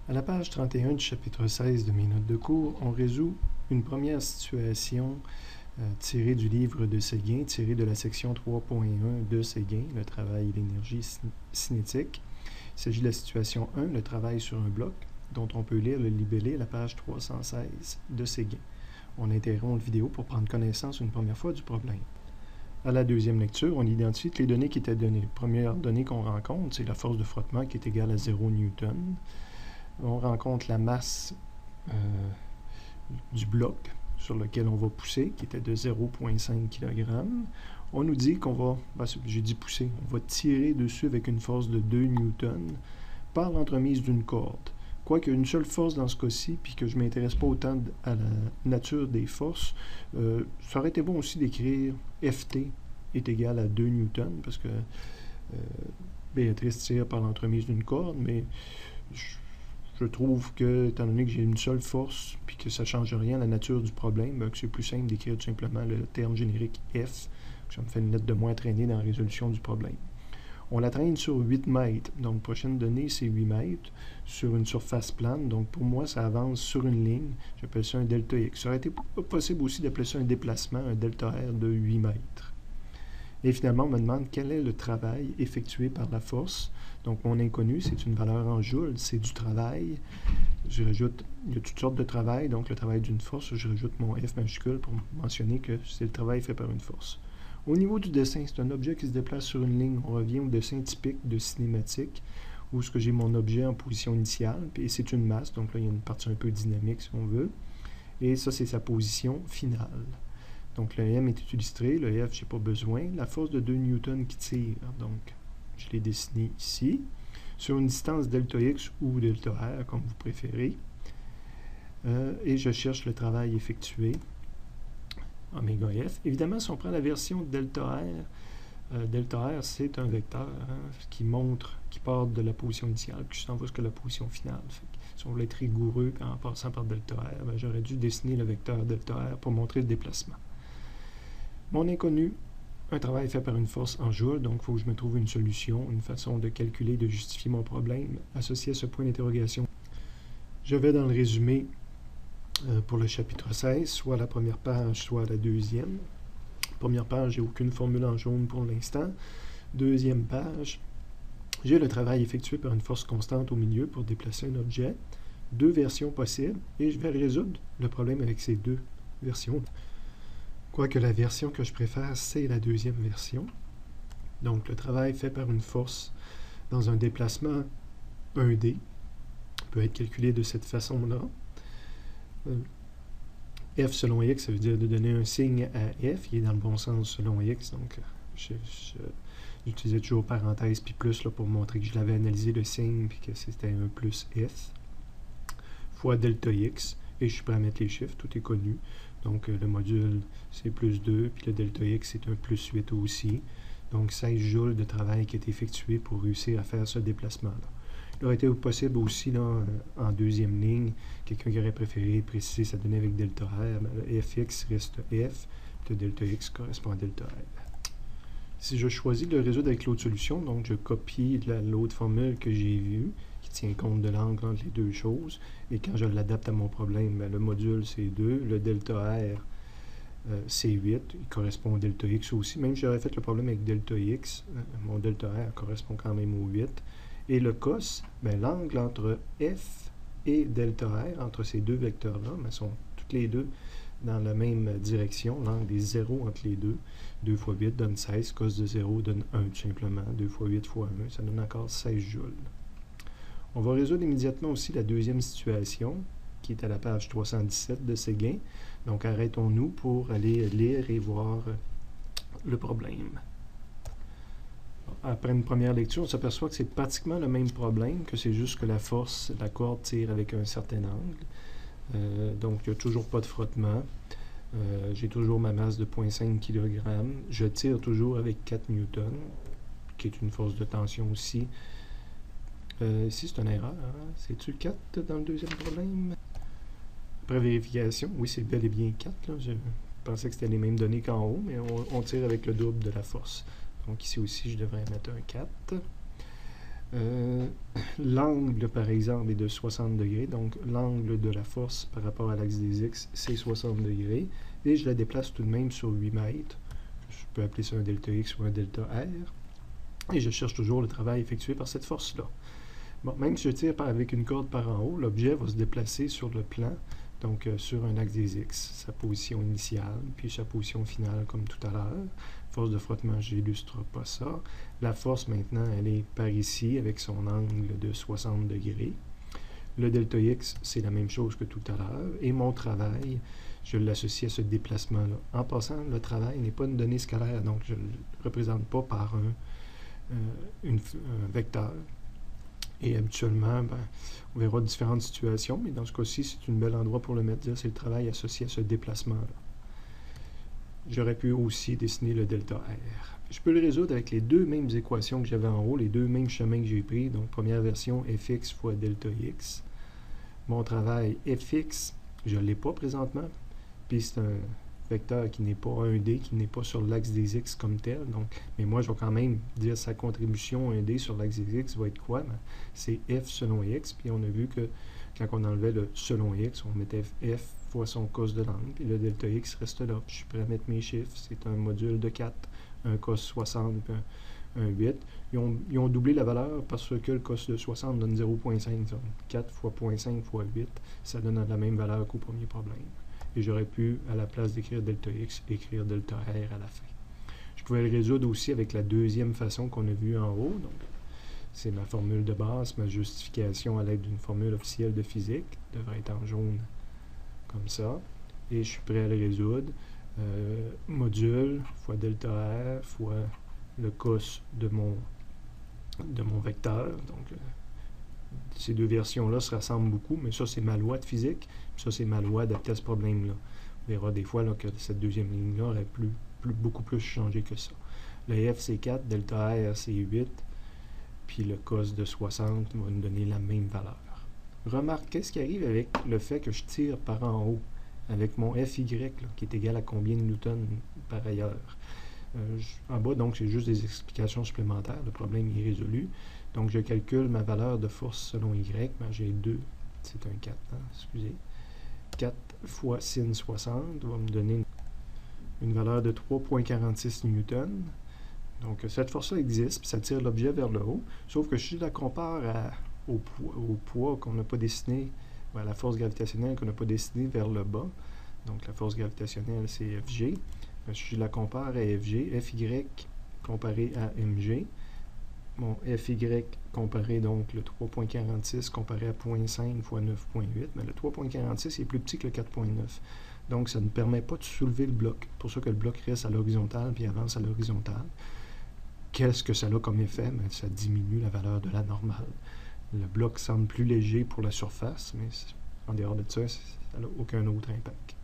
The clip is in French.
À la page 31 du chapitre 16 de mes notes de cours, on résout une première situation tirée du livre de Séguin, tirée de la section 3.1 de Séguin, le travail et l'énergie cinétique. Il s'agit de la situation 1, le travail sur un bloc, dont on peut lire le libellé à la page 316 de Séguin. On interrompt la vidéo pour prendre connaissance une première fois du problème. À la deuxième lecture, on identifie les données qui étaient données. La première donnée qu'on rencontre, c'est la force de frottement qui est égale à 0 newton. On rencontre la masse du bloc sur lequel on va pousser, qui était de 0,5 kg. On nous dit qu'on va, j'ai dit pousser, on va tirer dessus avec une force de 2 newtons par l'entremise d'une corde. Quoique une seule force dans ce cas-ci, puis que je ne m'intéresse pas autant à la nature des forces, ça aurait été bon aussi d'écrire Ft est égal à 2 newtons, parce que Béatrice tire par l'entremise d'une corde, mais je trouve que, étant donné que j'ai une seule force, puis que ça ne change rien à la nature du problème, que c'est plus simple d'écrire tout simplement le terme générique F, que ça me fait une lettre de moins à traîner dans la résolution du problème. On la traîne sur 8 mètres, donc prochaine donnée c'est 8 mètres, sur une surface plane, donc pour moi ça avance sur une ligne, j'appelle ça un delta X. Ça aurait été possible aussi d'appeler ça un déplacement, un delta R de 8 mètres. Et finalement, on me demande quel est le travail effectué par la force. Donc, mon inconnu, c'est une valeur en joules, c'est du travail. Je rajoute, il y a toutes sortes de travail, donc le travail d'une force, je rajoute mon F majuscule pour mentionner que c'est le travail fait par une force. Au niveau du dessin, c'est un objet qui se déplace sur une ligne. On revient au dessin typique de cinématique, où ce que j'ai mon objet en position initiale, et c'est une masse, donc là, il y a une partie un peu dynamique, si on veut. Et ça, c'est sa position finale. Donc, le M est illustré, le F, je n'ai pas besoin. La force de 2 newtons qui tire, donc, je l'ai dessiné ici, sur une distance delta X ou delta R, comme vous préférez. Et je cherche le travail effectué, oméga F. Évidemment, si on prend la version de delta R, c'est un vecteur qui montre, qui part de la position initiale, puis s'en va jusqu'à la position finale. Si on voulait être rigoureux en passant par delta R, j'aurais dû dessiner le vecteur delta R pour montrer le déplacement. Mon inconnu, un travail fait par une force en joules, donc il faut que je me trouve une solution, une façon de calculer, de justifier mon problème associé à ce point d'interrogation. Je vais dans le résumé pour le chapitre 16, soit à la première page, soit à la deuxième. Première page, j'ai aucune formule en jaune pour l'instant. Deuxième page, j'ai le travail effectué par une force constante au milieu pour déplacer un objet. Deux versions possibles, et je vais résoudre le problème avec ces deux versions. Quoique la version que je préfère, c'est la deuxième version. Donc, le travail fait par une force dans un déplacement 1D peut être calculé de cette façon-là. F selon X, ça veut dire de donner un signe à F, il est dans le bon sens selon X, donc j'utilisais toujours parenthèse puis plus là, pour montrer que je l'avais analysé le signe puis que c'était un plus F, fois delta X, et je suis prêt à mettre les chiffres, tout est connu. Donc, le module, c'est plus 2, puis le delta X, c'est un plus 8 aussi. Donc, 16 joules de travail qui est effectué pour réussir à faire ce déplacement-là. Il aurait été possible aussi, là, en deuxième ligne, quelqu'un qui aurait préféré préciser sa donnée avec delta R, le Fx reste F, puis le delta X correspond à delta R. Si je choisis de le résoudre avec l'autre solution, donc je copie l'autre formule que j'ai vue, qui tient compte de l'angle entre les deux choses, et quand je l'adapte à mon problème, le module c'est 2, le delta R c'est 8, il correspond au delta X aussi. Même si j'aurais fait le problème avec delta X, mon delta R correspond quand même au 8. Et le cos, l'angle entre F et delta R, entre ces deux vecteurs-là, sont toutes les deux dans la même direction. L'angle des 0 entre les deux. 2 fois 8 donne 16, cos de 0 donne 1 tout simplement. 2 fois 8 fois 1, ça donne encore 16 joules. On va résoudre immédiatement aussi la deuxième situation, qui est à la page 317 de Séguin. Donc, arrêtons-nous pour aller lire et voir le problème. Après une première lecture, on s'aperçoit que c'est pratiquement le même problème, que c'est juste que la force, la corde tire avec un certain angle. Donc, il n'y a toujours pas de frottement. J'ai toujours ma masse de 0,5 kg. Je tire toujours avec 4 newtons, qui est une force de tension aussi. Ici, c'est une erreur. C'est-tu 4 dans le deuxième problème? Après vérification, oui, c'est bel et bien 4. Là. Je pensais que c'était les mêmes données qu'en haut, mais on tire avec le double de la force. Donc ici aussi, je devrais mettre un 4. L'angle, par exemple, est de 60 degrés, donc l'angle de la force par rapport à l'axe des X, c'est 60 degrés, et je la déplace tout de même sur 8 mètres. Je peux appeler ça un delta X ou un delta R, et je cherche toujours le travail effectué par cette force-là. Bon, même si je tire avec une corde par en haut, l'objet va se déplacer sur le plan, donc sur un axe des X, sa position initiale, puis sa position finale comme tout à l'heure. Force de frottement, je n'illustre pas ça. La force maintenant, elle est par ici avec son angle de 60 degrés. Le delta X, c'est la même chose que tout à l'heure. Et mon travail, je l'associe à ce déplacement-là. En passant, le travail n'est pas une donnée scalaire, donc je ne le représente pas par un vecteur. Et habituellement, on verra différentes situations, mais dans ce cas-ci, c'est un bel endroit pour le mettre. C'est le travail associé à ce déplacement-là. J'aurais pu aussi dessiner le delta R. Je peux le résoudre avec les deux mêmes équations que j'avais en haut, les deux mêmes chemins que j'ai pris. Donc, première version, fx fois delta x. Mon travail, fx, je ne l'ai pas présentement. Puis, c'est un vecteur qui n'est pas 1D, qui n'est pas sur l'axe des x comme tel. Donc, mais moi, je vais quand même dire sa contribution 1D sur l'axe des x va être quoi? C'est f selon x. Puis, on a vu que quand on enlevait le selon x, on mettait f fois son cos de l'angle, puis le delta x reste là. Puis je suis prêt à mettre mes chiffres. C'est un module de 4, un cos 60, puis un 8. Ils ont doublé la valeur parce que le cos de 60 donne 0.5. 4 fois 0.5 fois 8, ça donne la même valeur qu'au premier problème. Et j'aurais pu, à la place d'écrire delta x, écrire delta r à la fin. Je pouvais le résoudre aussi avec la deuxième façon qu'on a vue en haut. Donc, c'est ma formule de base, ma justification à l'aide d'une formule officielle de physique, devrait être en jaune comme ça. Et je suis prêt à le résoudre. Module fois delta R fois le cos de mon vecteur. Donc, ces deux versions-là se rassemblent beaucoup, mais ça, c'est ma loi de physique. Ça, c'est ma loi adaptée à ce problème-là. On verra des fois là, que cette deuxième ligne-là aurait beaucoup plus changé que ça. Le F, c'est 4, delta R, c'est 8. Puis le cos de 60 va nous donner la même valeur. Remarque, qu'est-ce qui arrive avec le fait que je tire par en haut, avec mon FY, là, qui est égal à combien de newtons par ailleurs? En bas, donc, c'est juste des explications supplémentaires. Le problème est résolu. Donc, je calcule ma valeur de force selon Y. J'ai 2, c'est un 4, hein, excusez. 4 fois sin 60 va me donner une valeur de 3,46 newtons. Donc, cette force-là existe, puis ça tire l'objet vers le haut, sauf que si je la compare au poids qu'on n'a pas dessiné, à la force gravitationnelle qu'on n'a pas dessinée vers le bas, donc la force gravitationnelle, c'est Fg. Si je la compare à Fg, Fy comparé à Mg, mon Fy comparé donc le 3.46 comparé à 0.5 fois 9.8, mais le 3.46 est plus petit que le 4.9. Donc, ça ne permet pas de soulever le bloc. C'est pour ça que le bloc reste à l'horizontale puis avance à l'horizontale. Qu'est-ce que ça a comme effet? Bien, ça diminue la valeur de la normale. Le bloc semble plus léger pour la surface, mais en dehors de ça, ça n'a aucun autre impact.